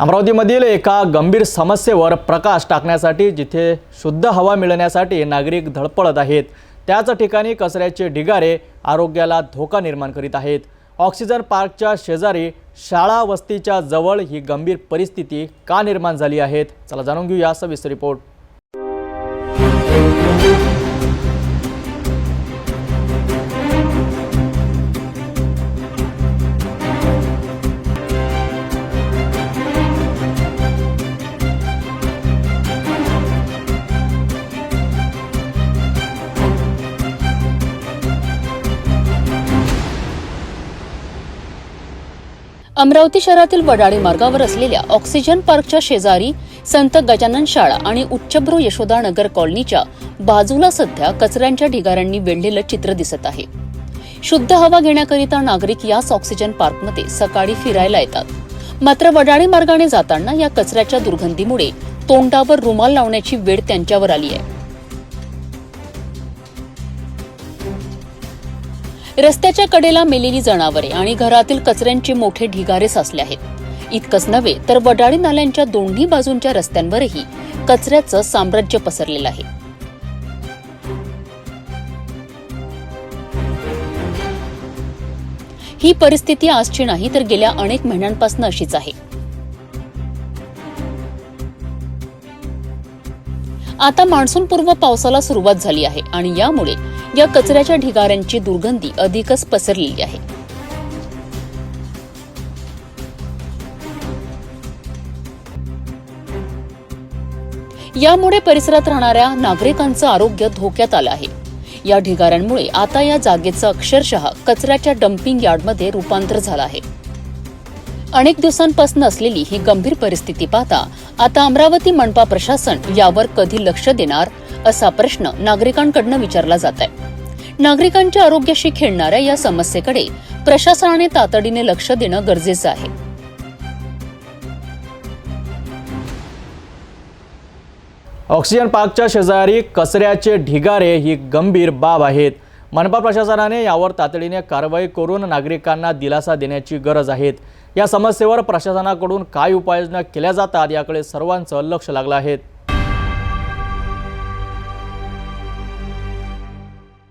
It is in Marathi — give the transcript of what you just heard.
अमरावतीमधील एका गंभीर समस्येवर प्रकाश टाकण्यासाठी जिथे शुद्ध हवा मिळण्यासाठी नागरिक धडपडत आहेत, त्याच ठिकाणी कचऱ्याचे ढिगारे आरोग्याला धोका निर्माण करीत आहेत। ऑक्सिजन पार्कच्या शेजारी शाळा वस्तीच्या जवळ ही गंभीर परिस्थिती का निर्माण झाली आहे, चला जाणून घेऊया सविस्तर रिपोर्ट। अमरावती शहरातील वडाळी मार्गावर असलेल्या ऑक्सिजन पार्कच्या शेजारी संत गजानन शाळा आणि उच्चभ्रू यशोदा नगर कॉलनीच्या बाजूला सध्या कचऱ्यांच्या ढिगाऱ्यांनी वेढलेलं चित्र दिसत आहे। शुद्ध हवा घेण्याकरिता नागरिक याच ऑक्सिजन पार्कमध्ये सकाळी फिरायला येतात, मात्र वडाळी मार्गाने जाताना या कचऱ्याच्या दुर्गंधीमुळे तोंडावर रुमाल लावण्याची वेळ त्यांच्यावर आली आहे। रस्त्याच्या कडेला मेलेली जनावरे आणि घरातील कचऱ्यांचे मोठे ढिगारे साचले आहेत। इतकंच नव्हे तर वडाळी नाल्यांच्या दोन्ही बाजूंच्या रस्त्यांवरही कचऱ्याचं साम्राज्य पसरलेलं आहे। ही परिस्थिती आजची नाही तर गेल्या अनेक महिन्यांपासून अशीच आहे। आता मान्सूनपूर्व पावसाला सुरुवात झाली आहे आणि यामुळे या कचऱ्याच्या ढिगाऱ्यांची दुर्गंधी अधिकच पसरलेली आहे। यामुळे परिसरात राहणाऱ्या नागरिकांचं आरोग्य धोक्यात आलं आहे। या ढिगाऱ्यांमुळे आता या जागेचं अक्षरशः कचऱ्याच्या डम्पिंग यार्डमध्ये रूपांतर झालं आहे। अनेक दिवसांपासून असलेली ही गंभीर परिस्थिती पाहता आता अमरावती मनपा प्रशासन यावर कधी लक्ष देणार असा प्रश्न नागरिकांकडून विचारला जात आहे। नागरिकांच्या आरोग्याशी खेळणाऱ्या या समस्येकडे प्रशासनाने तातडीने लक्ष देणं गरजेचं आहे। ऑक्सिजन पार्कच्या शेजारी कचऱ्याचे ढिगारे ही गंभीर बाब आहेत। मनपा प्रशासनाने यावर तातडीने कारवाई करून नागरिकांना दिलासा देण्याची गरज आहे। या समस्येवर प्रशासनाकडून काय उपाययोजना केल्या जातात याकडे सर्वांचं लक्ष लागलं आहे।